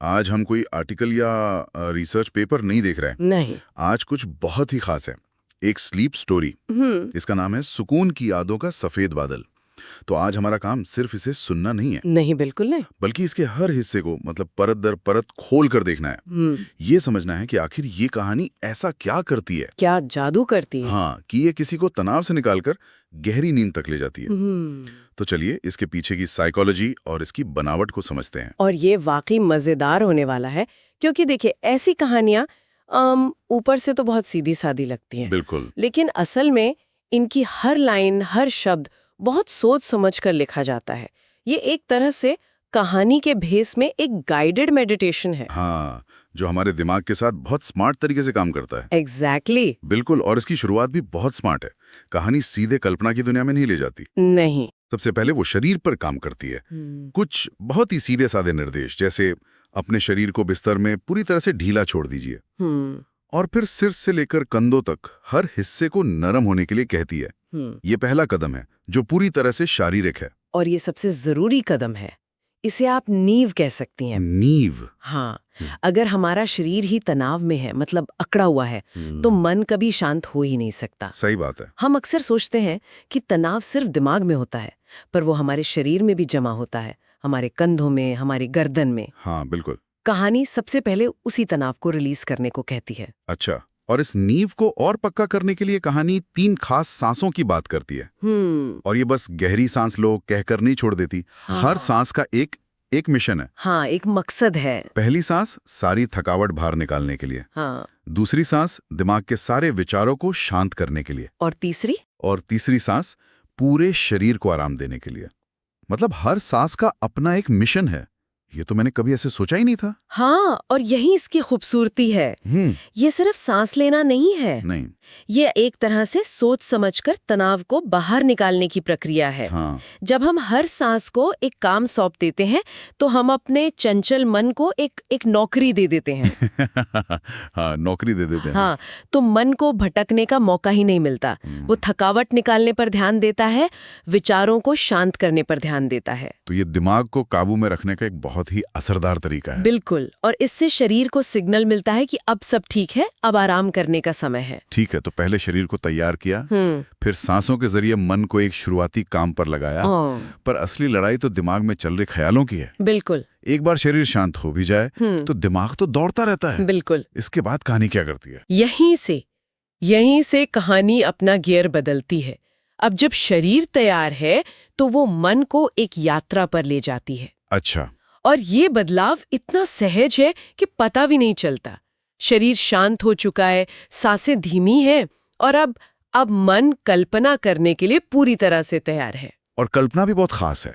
आज हम कोई आर्टिकल या रिसर्च पेपर नहीं देख रहे हैं। नहीं। आज कुछ बहुत ही खास है, एक स्लीप स्टोरी। इसका नाम है सुकून की यादों का सफेद बादल। तो आज हमारा काम सिर्फ इसे सुनना नहीं है, नहीं, बिल्कुल नहीं। बल्कि इसके हर हिस्से को मतलब परत दर परत खोल कर देखना है। ये समझना है कि आखिर ये कहानी ऐसा क्या करती है, क्या जादू करती है। हाँ, कि ये किसी को तनाव से निकालकर गहरी नींद तक ले जाती है। तो चलिए इसके पीछे की साइकोलॉजी और इसकी बनावट को समझते हैं। और ये वाकई मजेदार होने वाला है, क्योंकि देखिए ऐसी कहानियां ऊपर से तो बहुत सीधी सादी लगती हैं, बिल्कुल। लेकिन असल में इनकी हर लाइन, हर शब्द बहुत सोच समझ कर लिखा जाता है। ये एक तरह से कहानी के भेस में एक गाइडेड मेडिटेशन है। हाँ, जो हमारे दिमाग के साथ बहुत स्मार्ट तरीके से काम करता है। एग्जैक्टली। बिल्कुल, और इसकी शुरुआत भी बहुत स्मार्ट है। कहानी सीधे कल्पना की दुनिया में नहीं ले जाती। नहीं। सबसे पहले वो शरीर पर काम करती है। कुछ बहुत ही सीधे साधे निर्देश, जैसे अपने शरीर को बिस्तर में पूरी तरह से ढीला छोड़ दीजिए, और फिर सिर से लेकर कंधों तक हर हिस्से को नरम होने के लिए कहती है। ये पहला कदम है जो पूरी तरह से शारीरिक है। और ये सबसे जरूरी कदम है। इसे आप नींव कह सकती हैं। नींव। हाँ, अगर हमारा शरीर ही तनाव में है, मतलब अकड़ा हुआ है, तो मन कभी शांत हो ही नहीं सकता। सही बात है। हम अक्सर सोचते हैं कि तनाव सिर्फ दिमाग में होता है, पर वो हमारे शरीर में भी जमा होता है, हमारे कंधों में, हमारी गर्दन में। हाँ बिल्कुल। कहानी सबसे पहले उसी तनाव को रिलीज करने को कहती है। अच्छा, और इस नींव को और पक्का करने के लिए कहानी 3 खास सांसों की बात करती है। और ये बस गहरी सांस लो कहकर नहीं छोड़ देती। हाँ। हर सांस का एक मिशन है। हाँ, एक मकसद है। पहली सांस सारी थकावट बाहर निकालने के लिए। हाँ। दूसरी सांस दिमाग के सारे विचारों को शांत करने के लिए। और तीसरी सांस पूरे शरीर को आराम देने के लिए। मतलब हर सांस का अपना एक मिशन है। ये तो मैंने कभी ऐसे सोचा ही नहीं था। हाँ, और यही इसकी खूबसूरती है। ये सिर्फ सांस लेना नहीं है। नहीं, ये एक तरह से सोच समझकर तनाव को बाहर निकालने की प्रक्रिया है। हाँ। जब हम हर सांस को एक काम सौंप देते हैं, तो हम अपने चंचल मन को एक नौकरी दे देते हैं। हाँ, नौकरी दे देते हैं। हाँ, तो मन को भटकने का मौका ही नहीं मिलता। वो थकावट निकालने पर ध्यान देता है, विचारों को शांत करने पर ध्यान देता है। तो ये दिमाग को काबू में रखने का एक बहुत ही असरदार तरीका है। बिल्कुल, और इससे शरीर को सिग्नल मिलता है कि अब सब ठीक है, अब आराम करने का समय है। ठीक है, तो पहले शरीर को तैयार किया, फिर सांसों के जरिए मन को एक शुरुआती काम पर लगाया। पर असली लड़ाई तो दिमाग में चल रहे ख्यालों की है। बिल्कुल। एक बार शरीर शांत हो भी जाए तो दिमाग तो दौड़ता रहता है। बिल्कुल। इसके बाद कहानी क्या करती है? यहीं से कहानी अपना गियर बदलती है। अब जब शरीर तैयार है, तो वो मन को एक यात्रा पर ले जाती है। अच्छा। और ये बदलाव इतना सहज है कि पता भी नहीं चलता। शरीर शांत हो चुका है, सांसें धीमी है, और अब मन कल्पना करने के लिए पूरी तरह से तैयार है। और कल्पना भी बहुत खास है।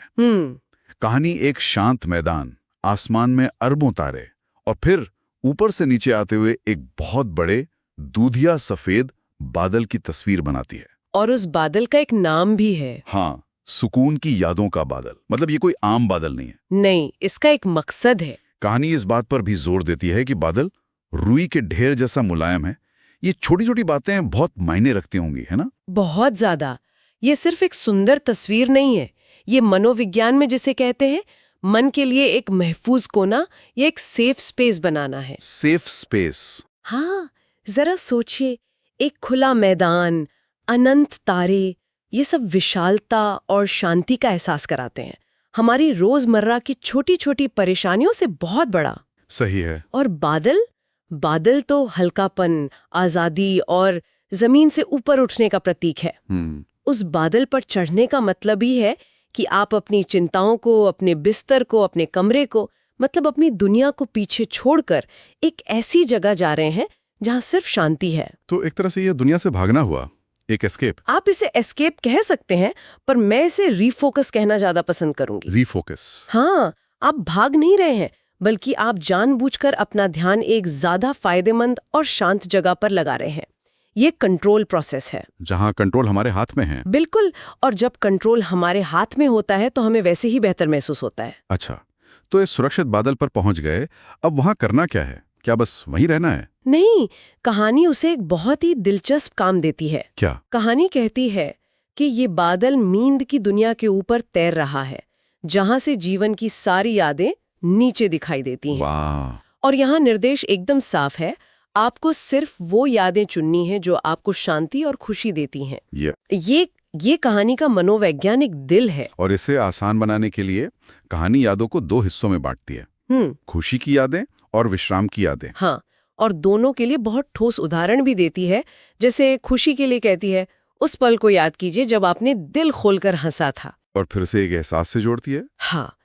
कहानी एक शांत मैदान, आसमान में अरबों तारे, और फिर ऊपर से नीचे आते हुए एक बहुत बड़े दूधिया सफेद बादल की तस्वीर बनाती है। और उस बादल का एक नाम भी है। हाँ, सुकून की यादों का बादल। मतलब ये कोई आम बादल नहीं है। नहीं, इसका एक मकसद है। कहानी इस बात पर भी जोर देती है कि बादल रुई के ढेर जैसा मुलायम है। ये छोटी छोटी बातें बहुत मायने रखती होंगी, है ना? बहुत ज्यादा। ये सिर्फ एक सुंदर तस्वीर नहीं है, ये मनोविज्ञान में जिसे कहते हैं, मन के लिए एक महफूज कोना या एक सेफ स्पेस बनाना है। Safe space. हाँ, जरा सोचिए, एक खुला मैदान, अनंत तारे, ये सब विशालता और शांति का एहसास कराते हैं। हमारी रोजमर्रा की छोटी छोटी परेशानियों से बहुत बड़ा। सही है। और बादल तो हल्कापन, आजादी और जमीन से ऊपर उठने का प्रतीक है। उस बादल पर चढ़ने का मतलब ही है कि आप अपनी चिंताओं को, अपने बिस्तर को, अपने कमरे को, मतलब अपनी दुनिया को पीछे छोड़कर एक ऐसी जगह जा रहे हैं जहां सिर्फ शांति है। तो एक तरह से यह दुनिया से भागना हुआ, एक एस्केप। आप इसे एस्केप कह सकते हैं, पर मैं इसे रीफोकस कहना ज्यादा पसंद करूंगी। रीफोकस। हाँ, आप भाग नहीं रहे हैं, बल्कि आप जानबूझकर अपना ध्यान एक ज्यादा फायदेमंद और शांत जगह पर लगा रहे हैं। ये कंट्रोल प्रोसेस है, जहां कंट्रोल हमारे हाथ में है। बिल्कुल। और जब कंट्रोल हमारे हाथ में होता है, तो हमें वैसे ही बेहतर महसूस होता है। अच्छा, तो इस सुरक्षित बादल पर पहुंच गए, अब वहां करना क्या है? क्या बस वहीं रहना है? नहीं, कहानी उसे एक बहुत ही दिलचस्प काम देती है। क्या? कहानी कहती है कि ये बादल नींद की दुनिया के ऊपर तैर रहा है, जहां से जीवन की सारी यादें नीचे दिखाई देती हैं। वाह। और यहाँ निर्देश एकदम साफ है, आपको सिर्फ वो यादें चुननी है जो आपको शांति और खुशी देती हैं। ये कहानी का मनोवैज्ञानिक दिल है। और इसे आसान बनाने के लिए कहानी यादों को 2 हिस्सों में बांटती है, खुशी की यादें और विश्राम की यादें। हाँ, और दोनों के लिए बहुत ठोस उदाहरण भी देती है। जैसे खुशी के लिए कहती है, उस पल को याद कीजिए जब आपने दिल खोलकर हंसा था। और फिर से एक एहसास से जोड़ती है, हाँ,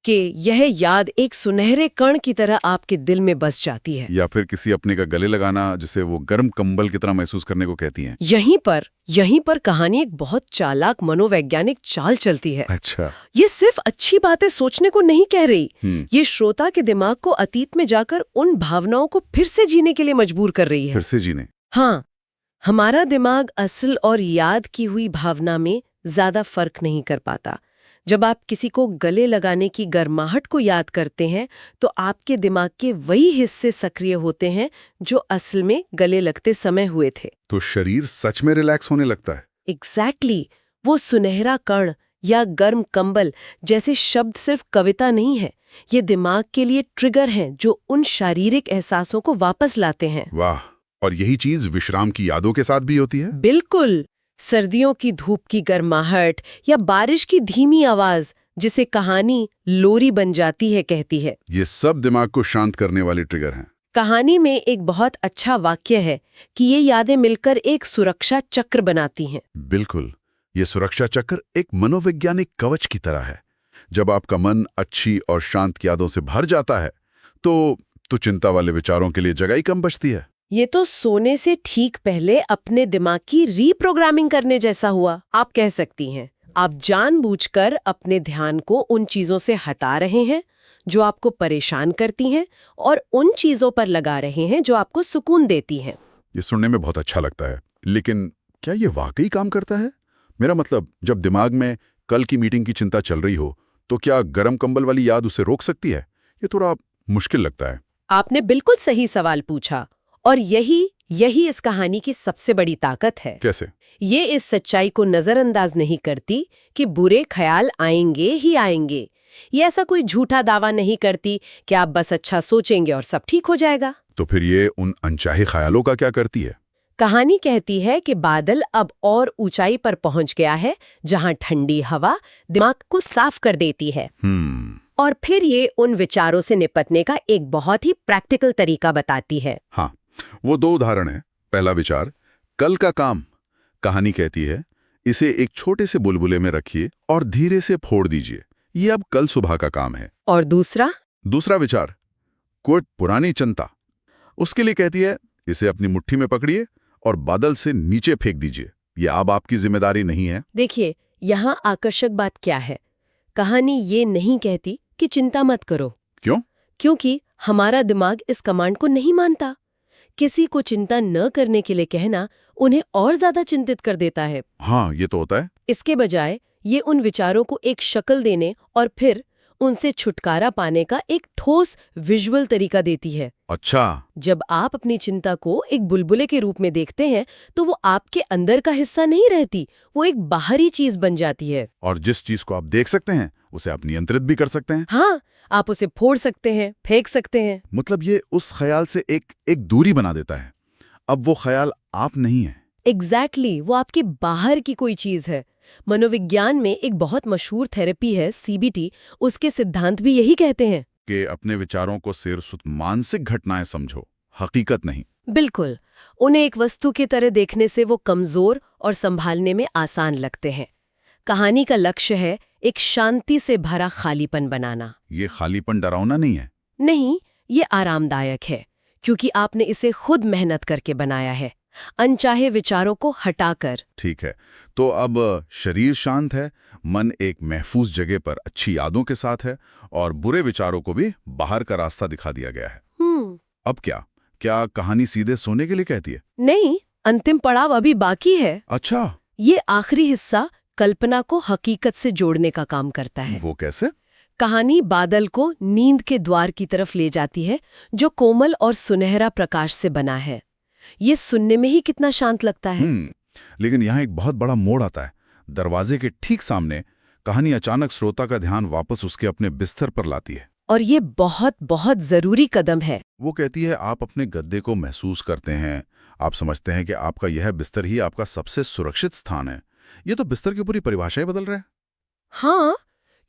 कि यह याद एक सुनहरे कण की तरह आपके दिल में बस जाती है। या फिर किसी अपने का गले लगाना, जिसे वो गर्म कंबल की तरह महसूस करने को कहती हैं। यहीं पर कहानी एक बहुत चालाक मनोवैज्ञानिक चाल चलती है। अच्छा। ये सिर्फ अच्छी बातें सोचने को नहीं कह रही, ये श्रोता के दिमाग को अतीत में जाकर उन भावनाओं को फिर से जीने के लिए मजबूर कर रही है। फिर से जीने। हाँ, हमारा दिमाग असल और याद की हुई भावना में ज्यादा फर्क नहीं कर पाता। जब आप किसी को गले लगाने की गर्माहट को याद करते हैं तो आपके दिमाग के वही हिस्से सक्रिय होते हैं जो असल में गले लगते समय हुए थे। तो शरीर सच में रिलैक्स होने लगता है। एग्जैक्टली। वो सुनहरा कण या गर्म कंबल जैसे शब्द सिर्फ कविता नहीं है, ये दिमाग के लिए ट्रिगर हैं जो उन शारीरिक एहसासों को वापस लाते हैं। वाह। और यही चीज विश्राम की यादों के साथ भी होती है। बिल्कुल। सर्दियों की धूप की गर्माहट या बारिश की धीमी आवाज जिसे कहानी लोरी बन जाती है कहती है, ये सब दिमाग को शांत करने वाले ट्रिगर हैं। कहानी में एक बहुत अच्छा वाक्य है कि ये यादें मिलकर एक सुरक्षा चक्र बनाती हैं। बिल्कुल। ये सुरक्षा चक्र एक मनोवैज्ञानिक कवच की तरह है। जब आपका मन अच्छी और शांत यादों से भर जाता है तो चिंता वाले विचारों के लिए जगह ही कम बचती है। ये तो सोने से ठीक पहले अपने दिमाग की रीप्रोग्रामिंग करने जैसा हुआ, आप कह सकती हैं। आप जानबूझकर अपने ध्यान को उन चीजों से हटा रहे हैं जो आपको परेशान करती हैं और उन चीजों पर लगा रहे हैं जो आपको सुकून देती हैं। ये सुनने में बहुत अच्छा लगता है, लेकिन क्या ये वाकई काम करता है? मेरा मतलब, जब दिमाग में कल की मीटिंग की चिंता चल रही हो तो क्या गर्म कंबल वाली याद उसे रोक सकती है? ये थोड़ा मुश्किल लगता है। आपने बिल्कुल सही सवाल पूछा, और यही इस कहानी की सबसे बड़ी ताकत है। कैसे? ये इस सच्चाई को नजरअंदाज नहीं करती कि बुरे ख्याल आएंगे ही आएंगे। ये ऐसा कोई झूठा दावा नहीं करती कि आप बस अच्छा सोचेंगे और सब ठीक हो जाएगा। तो फिर ये उन अनचाहे ख्यालों का क्या करती है? कहानी कहती है कि बादल अब और ऊंचाई पर पहुंच गया है जहां ठंडी हवा दिमाग को साफ कर देती है। और फिर ये उन विचारों से निपटने का एक बहुत ही प्रैक्टिकल तरीका बताती है। हाँ, वो 2 उदाहरण हैं। पहला विचार, कल का काम। कहानी कहती है, इसे एक छोटे से बुलबुले में रखिए और धीरे से फोड़ दीजिए, ये अब कल सुबह का काम है। और दूसरा विचार, कोई पुरानी चिंता। उसके लिए कहती है, इसे अपनी मुट्ठी में पकड़िए और बादल से नीचे फेंक दीजिए, ये अब आपकी जिम्मेदारी नहीं है। देखिए, यहाँ आकर्षक बात क्या है। कहानी ये नहीं कहती कि चिंता मत करो। क्यों? क्योंकि हमारा दिमाग इस कमांड को नहीं मानता। किसी को चिंता न करने के लिए कहना उन्हें और ज्यादा चिंतित कर देता है। हाँ, ये तो होता है। इसके बजाय ये उन विचारों को एक शक्ल देने और फिर उनसे छुटकारा पाने का एक ठोस विजुअल तरीका देती है। अच्छा। जब आप अपनी चिंता को एक बुलबुले के रूप में देखते हैं तो वो आपके अंदर का हिस्सा नहीं रहती, वो एक बाहरी चीज बन जाती है। और जिस चीज को आप देख सकते हैं उसे आप नियंत्रित भी कर सकते हैं। हाँ, आप उसे फोड़ सकते हैं, फेंक सकते हैं। मतलब ये उस ख्याल से एक दूरी बना देता है। अब वो ख्याल आप नहीं है। एग्जैक्टली, वो आपके बाहर की कोई चीज है। मनोविज्ञान में एक बहुत मशहूर थेरेपी है CBT, उसके सिद्धांत भी यही कहते हैं कि अपने विचारों को सिर्फ मानसिक घटनाएं समझो, हकीकत नहीं। बिल्कुल। उन्हें एक वस्तु की तरह देखने से वो कमजोर और संभालने में आसान लगते हैं। कहानी का लक्ष्य है एक शांति से भरा खालीपन बनाना। ये खालीपन डरावना नहीं है। नहीं, ये आरामदायक है, क्योंकि आपने इसे खुद मेहनत करके बनाया है, अनचाहे विचारों को हटाकर। ठीक है, तो अब शरीर शांत है, मन एक महफूज जगह पर अच्छी यादों के साथ है और बुरे विचारों को भी बाहर का रास्ता दिखा दिया गया है। अब क्या कहानी सीधे सोने के लिए कहती है? नहीं, अंतिम पड़ाव अभी बाकी है। अच्छा। ये आखिरी हिस्सा कल्पना को हकीकत से जोड़ने का काम करता है। वो कैसे? कहानी बादल को नींद के द्वार की तरफ ले जाती है जो कोमल और सुनहरा प्रकाश से बना है। ये सुनने में ही कितना शांत लगता है। लेकिन यहाँ एक बहुत बड़ा मोड़ आता है। दरवाजे के ठीक सामने कहानी अचानक श्रोता का ध्यान वापस उसके अपने बिस्तर पर लाती है। और ये बहुत बहुत जरूरी कदम है। वो कहती है आप अपने गद्दे को महसूस करते हैं, आप समझते हैं कि आपका यह बिस्तर ही आपका सबसे सुरक्षित स्थान है। ये तो बिस्तर की पूरी परिभाषा ही बदल रहा है। हाँ,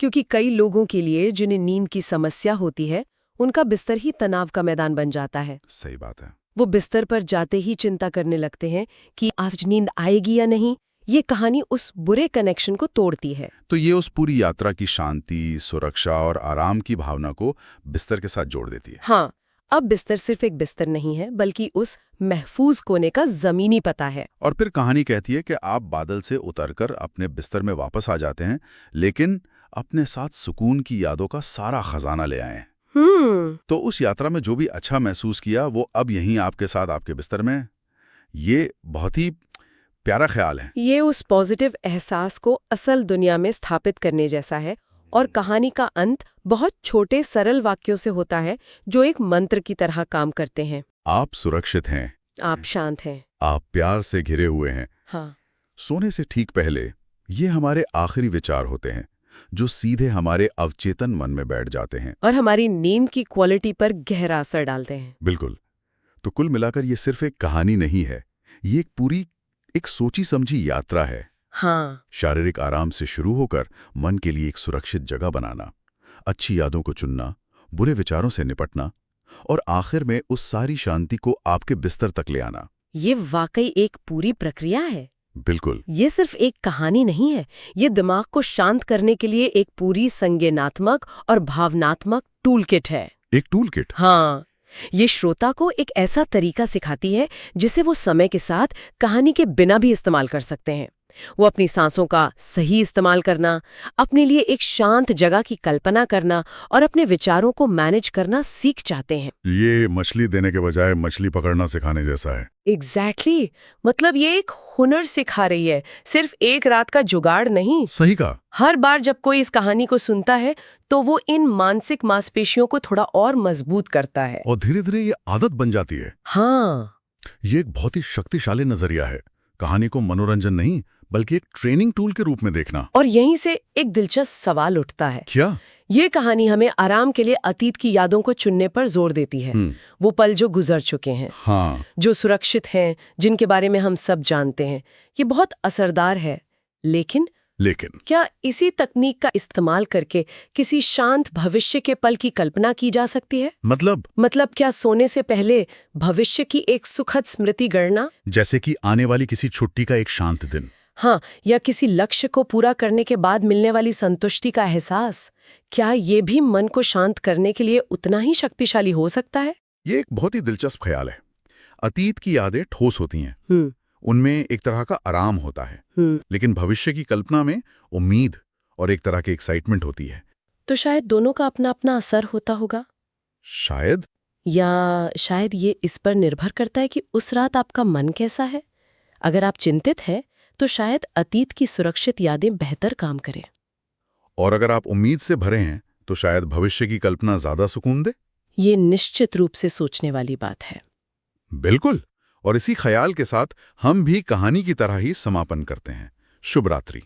क्योंकि कई लोगों के लिए जिन्हें नींद की समस्या होती है, उनका बिस्तर ही तनाव का मैदान बन जाता है। सही बात है। वो बिस्तर पर जाते ही चिंता करने लगते हैं कि आज नींद आएगी या नहीं। ये कहानी उस बुरे कनेक्शन को तोड़ती है। तो ये उस पूरी यात्रा की शांति, सुरक्षा और आराम की भावना को बिस्तर के साथ जोड़ देती है। हाँ, अब बिस्तर सिर्फ एक बिस्तर नहीं है, बल्कि उस महफूज कोने का जमीनी पता है। और फिर कहानी कहती है कि आप बादल से उतरकर अपने बिस्तर में वापस आ जाते हैं, लेकिन अपने साथ सुकून की यादों का सारा खजाना ले आए हैं। तो उस यात्रा में जो भी अच्छा महसूस किया वो अब यहीं आपके साथ आपके बिस्तर में है। ये बहुत ही प्यारा ख्याल है। ये उस पॉजिटिव एहसास को असल दुनिया में स्थापित करने जैसा है। और कहानी का अंत बहुत छोटे सरल वाक्यों से होता है, जो एक मंत्र की तरह काम करते हैं। आप सुरक्षित हैं, आप शांत हैं, आप प्यार से घिरे हुए हैं। हाँ। सोने से ठीक पहले ये हमारे आखिरी विचार होते हैं, जो सीधे हमारे अवचेतन मन में बैठ जाते हैं और हमारी नींद की क्वालिटी पर गहरा असर डालते हैं। बिल्कुल। तो कुल मिलाकर ये सिर्फ एक कहानी नहीं है, ये एक सोची समझी यात्रा है। हाँ, शारीरिक आराम से शुरू होकर मन के लिए एक सुरक्षित जगह बनाना, अच्छी यादों को चुनना, बुरे विचारों से निपटना और आखिर में उस सारी शांति को आपके बिस्तर तक ले आना। ये वाकई एक पूरी प्रक्रिया है। बिल्कुल। ये सिर्फ एक कहानी नहीं है, ये दिमाग को शांत करने के लिए एक पूरी संज्ञानात्मक और भावनात्मक टूल किट है। एक टूल किट। हाँ, ये श्रोता को एक ऐसा तरीका सिखाती है जिसे वो समय के साथ कहानी के बिना भी इस्तेमाल कर सकते हैं। वो अपनी सांसों का सही इस्तेमाल करना, अपने लिए एक शांत जगह की कल्पना करना और अपने विचारों को मैनेज करना सीख जाते हैं। ये मछली देने के बजाय मछली पकड़ना सिखाने जैसा है। एग्जैक्टली। मतलब ये एक हुनर सिखा रही है, सिर्फ एक रात का जुगाड़ नहीं। सही कहा। हर बार जब कोई इस कहानी को सुनता है तो वो इन मानसिक मांसपेशियों को थोड़ा और मजबूत करता है और धीरे धीरे ये आदत बन जाती है। हाँ, ये एक बहुत ही शक्तिशाली नजरिया है, कहानी को मनोरंजन नहीं बल्कि एक ट्रेनिंग टूल के रूप में देखना। और यहीं से एक दिलचस्प सवाल उठता है। क्या? ये कहानी हमें आराम के लिए अतीत की यादों को चुनने पर जोर देती है। वो पल जो गुजर चुके हैं, हाँ, जो सुरक्षित हैं, जिनके बारे में हम सब जानते हैं। ये बहुत असरदार है। लेकिन क्या इसी तकनीक का इस्तेमाल करके किसी शांत भविष्य के पल की कल्पना की जा सकती है? मतलब क्या सोने से पहले भविष्य की एक सुखद स्मृति गणना, जैसे कि आने वाली किसी छुट्टी का एक शांत दिन, हाँ, या किसी लक्ष्य को पूरा करने के बाद मिलने वाली संतुष्टि का एहसास, क्या ये भी मन को शांत करने के लिए उतना ही शक्तिशाली हो सकता है? ये एक बहुत ही दिलचस्प ख्याल है। अतीत की यादें ठोस होती हैं, उनमें एक तरह का आराम होता है, लेकिन भविष्य की कल्पना में उम्मीद और एक तरह की एक्साइटमेंट होती है। तो शायद दोनों का अपना अपना असर होता होगा। शायद ये इस पर निर्भर करता है कि उस रात आपका मन कैसा है। अगर आप चिंतित हैं तो शायद अतीत की सुरक्षित यादें बेहतर काम करें, और अगर आप उम्मीद से भरे हैं तो शायद भविष्य की कल्पना ज्यादा सुकून दे। ये निश्चित रूप से सोचने वाली बात है। बिल्कुल। और इसी ख्याल के साथ हम भी कहानी की तरह ही समापन करते हैं। शुभ रात्रि।